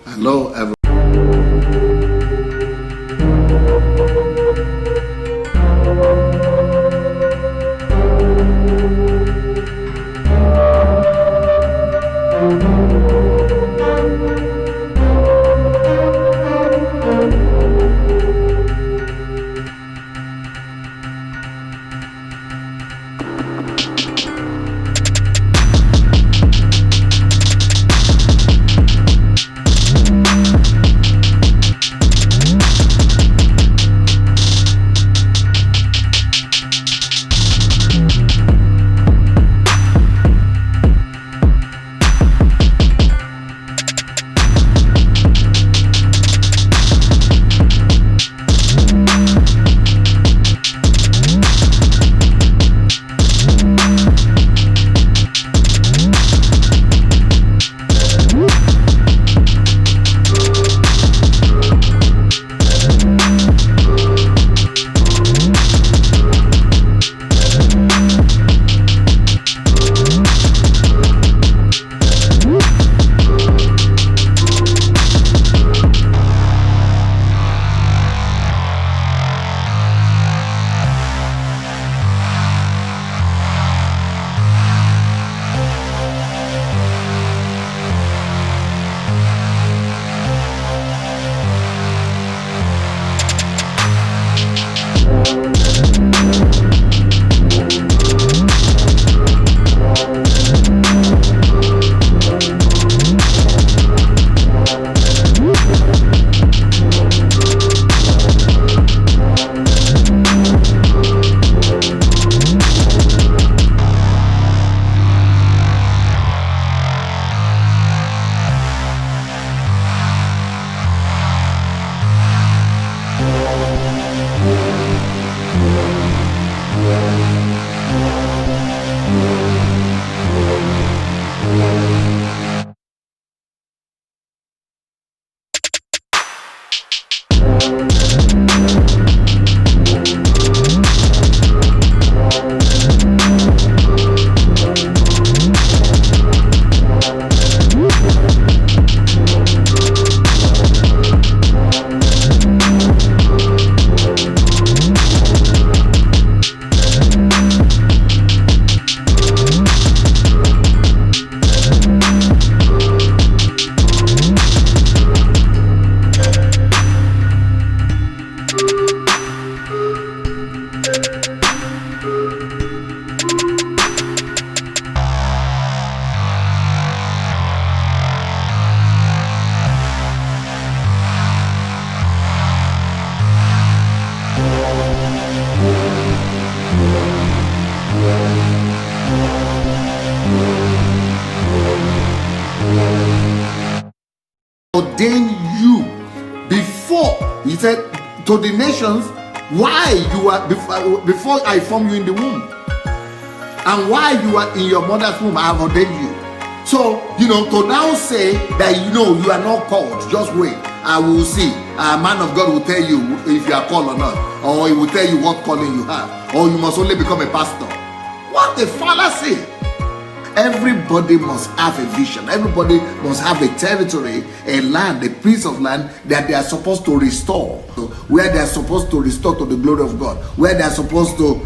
Hello, everyone. Ordain you before, he said to the nations, why you are before I formed you in the womb, and why you are in your mother's womb, I have ordained you. So, to now say that you are not called, just wait, I will see. A man of God will tell you if you are called or not, or he will tell you what calling you have, or you must only become a pastor. What a fallacy! Everybody must have a vision. Everybody must have a territory, a land, a piece of land that they are supposed to restore, where they are supposed to restore to the glory of God, where they are supposed to,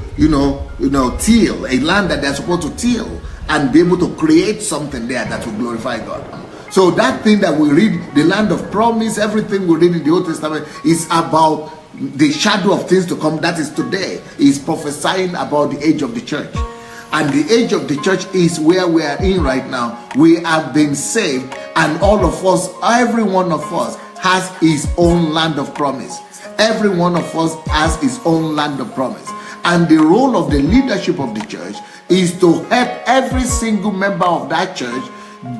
till, a land that they are supposed to till and be able to create something there that will glorify God. So that thing that we read, the land of promise, everything we read in the Old Testament is about the shadow of things to come. That is today. Is prophesying about the age of the church. And the age of the church is where we are in right now. We have been saved, and all of us, every one of us has his own land of promise. Every one of us has his own land of promise. And the role of the leadership of the church is to help every single member of that church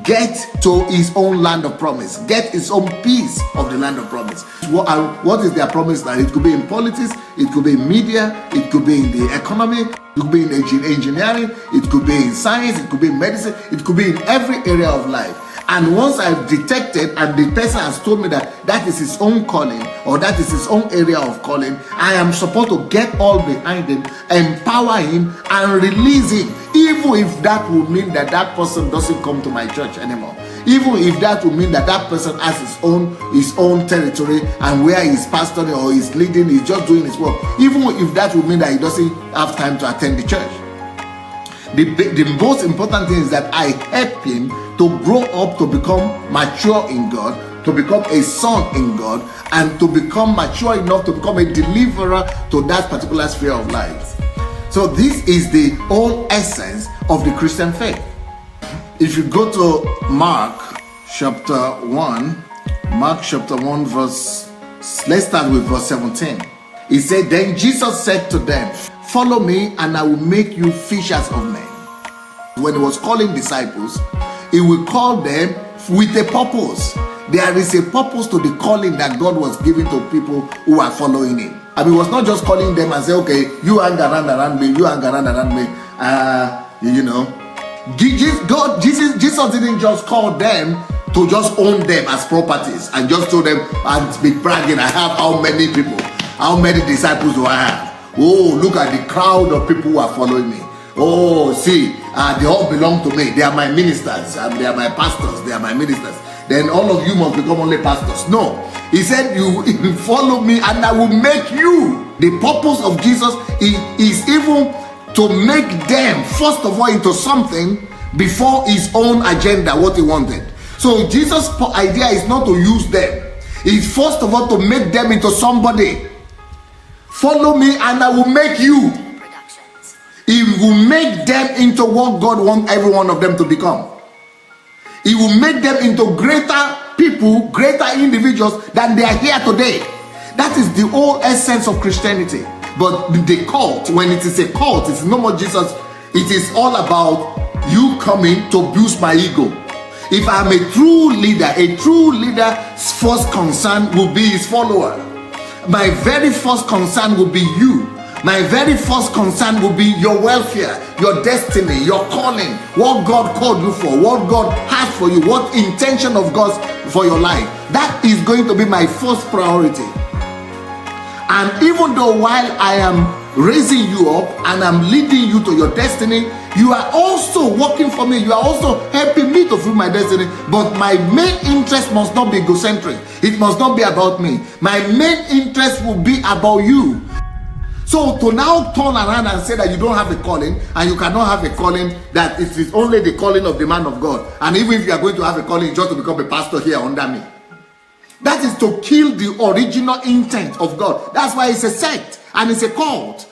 get to his own land of promise, get his own piece of the land of promise. What is their promise land? It could be in politics, it could be in media, it could be in the economy, it could be in engineering, it could be in science, it could be in medicine, it could be in every area of life. And once I've detected and the person has told me that that is his own calling or that is his own area of calling, I am supposed to get all behind him, empower him and release him, even if that would mean that that person doesn't come to my church anymore. even if that will mean that that person has his own territory, and where he's pastoring or he's leading, he's just doing his work, even if that will mean that he doesn't have time to attend the church. The most important thing is that I help him to grow up, to become mature in God, to become a son in God, and to become mature enough to become a deliverer to that particular sphere of life. So this is the whole essence of the Christian faith. If you go to Mark chapter 1 verse, let's start with verse 17. He said, then Jesus said to them, follow me and I will make you fishers of men. When he was calling disciples, he will call them with a purpose. There is a purpose to the calling that God was giving to people who are following him. I mean, he was not just calling them and say, okay, you hang around me, you hang around me. You know, Jesus didn't just call them to just own them as properties and just tell them and be bragging, I have how many people, how many disciples do I have? Oh, look at the crowd of people who are following me. Oh, see, they all belong to me. They are my ministers, they are my pastors, they are my ministers. Then all of you must become only pastors. No, he said, you follow me and I will make you. The purpose of Jesus is even to make them, first of all, into something before his own agenda, what he wanted. So Jesus' idea is not to use them. It's first of all to make them into somebody. Follow me and I will make you. He will make them into what God wants every one of them to become. He will make them into greater people, greater individuals than they are here today. That is the whole essence of Christianity. But the cult, when it is a cult, it's no more Jesus. It is all about you coming to boost my ego. If I'm a true leader's first concern will be his follower. My very first concern will be you. My very first concern will be your welfare, your destiny, your calling, what God called you for, what God has for you, what intention of God for your life. That is going to be my first priority. And even though while I am raising you up and I'm leading you to your destiny, you are also working for me. You are also helping me to fulfill my destiny. But my main interest must not be egocentric. It must not be about me. My main interest will be about you. So to now turn around and say that you don't have a calling, and you cannot have a calling, that it is only the calling of the man of God, and even if you are going to have a calling just to become a pastor here under me, that is to kill the original intent of God. That's why it's a sect and it's a cult.